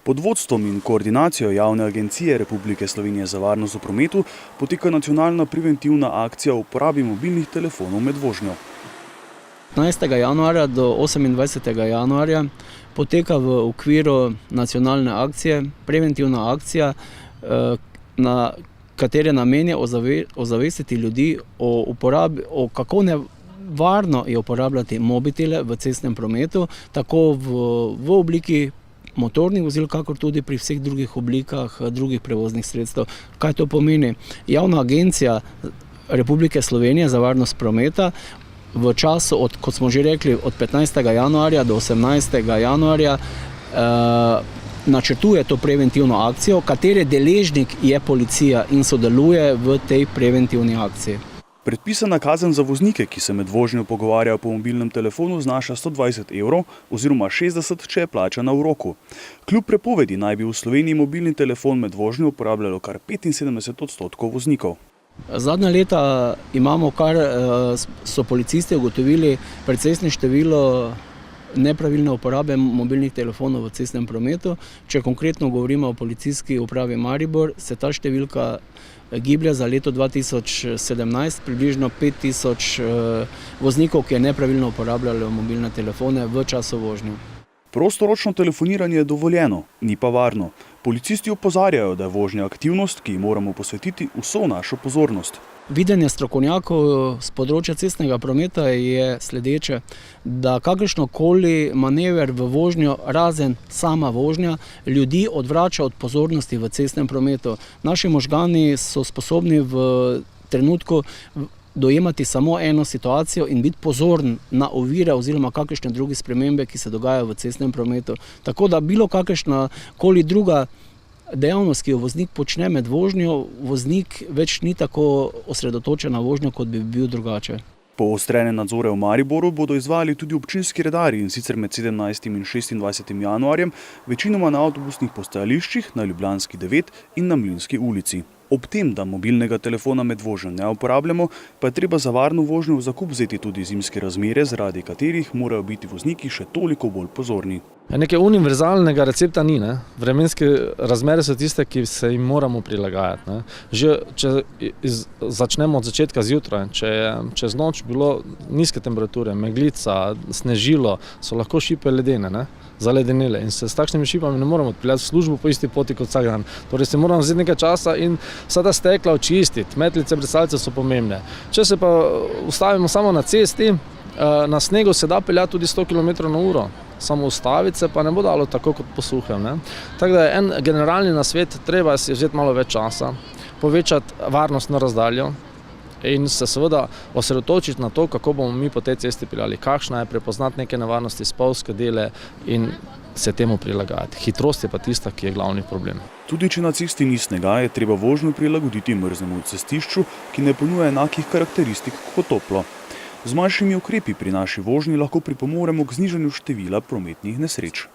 Pod vodstvom in koordinacijo Javne agencije Republike Slovenije za varnost v prometu poteka nacionalna preventivna akcija o uporabi mobilnih telefonov med vožnjo. 15. januarja do 28. januarja poteka v okviru nacionalne akcije, preventivna akcija, na katere namen je ozavestiti ljudi o uporabi, kako nevarno je uporabljati mobitele v cestnem prometu, tako v obliki motornih vozil, kakor tudi pri vseh drugih oblikah drugih prevoznih sredstev. Kaj to pomeni? Javna agencija Republike Slovenije za varnost prometa v času, kot smo že rekli, od 15. januarja do 18. januarja načrtuje to preventivno akcijo, katere deležnik je policija in sodeluje v tej preventivni akciji. Predpisana kazen za voznike, ki se med vožnjo pogovarjajo po mobilnem telefonu, znaša 120 € oziroma 60, če je plačana v roku. Kljub prepovedi naj bi v Sloveniji mobilni telefon med vožnjo uporabljalo kar 75% voznikov. Zadnja leta imamo so policisti ugotovili precejšnje število nepravilne uporabe mobilnih telefonov v cestnem prometu. Če konkretno govorimo o policijski upravi Maribor, se ta številka giblje za leto 2017 približno 5000 voznikov, ki je nepravilno uporabljalo mobilne telefone v času vožnje. Prostoročno telefoniranje je dovoljeno, ni pa varno. Policisti opozarjajo, da je vožnja aktivnost, ki ji moramo posvetiti vso našo pozornost. Videnje strokovnjakov z področja cestnega prometa je sledeče, da kakršnokoli manever v vožnjo, razen sama vožnja, ljudi odvrača od pozornosti v cestnem prometu. Naši možgani so sposobni v trenutku dojemati samo eno situacijo in biti pozorn na ovire oziroma kakršne druge spremembe, ki se dogajajo v cestnem prometu. Tako da bilo kakršna koli druga dejavnost, ki jo voznik počne med vožnjo, voznik več ni tako osredotočen na vožnjo, kot bi bil drugače. Poostrene nadzore v Mariboru bodo izvajali tudi občinski redarji, in sicer med 17. in 26. januarjem, večinoma na avtobusnih postajališčih, na Ljubljanski 9 in na Mlinski ulici. Ob tem, da mobilnega telefona med vožnjo ne uporabljamo, pa je treba za varno vožnjo v zakup vzeti tudi zimske razmere, zaradi katerih morajo biti vozniki še toliko bolj pozorni. Nekaj univerzalnega recepta ni. Vremenske razmere so tiste, ki se jim moramo prilagajati. Že če začnemo od začetka zjutraj, če je čez noč bilo nizke temperature, meglica, snežilo, so lahko šipe ledene, zaledenele, in se s takšnimi šipami ne moramo odpeljati v službo po isti poti kot vsak dan. Torej se moramo vzeti nekaj časa in vsa ta stekla očistiti. Metlice, brisalce so pomembne. Če se pa ustavimo samo na cesti, na snegu se da peljati tudi 100 km/h. Samo ustaviti se pa ne bo dalo tako kot po suhem. Tako da je en generalni nasvet, treba si vzeti malo več časa, povečati varnostno razdaljo in se seveda osredotočiti na to, kako bomo mi po tej cesti peljali, kakšna je, prepoznati neke nevarnosti, spolzke dele in se temu prilagajati. Hitrost je pa tista, ki je glavni problem. Tudi če na cesti ni snega, je treba vožnjo prilagoditi mrznemu cestišču, ki ne ponuja enakih karakteristik kot toplo. Z manjšimi ukrepi pri naši vožnji lahko pripomoremo k znižanju števila prometnih nesreč.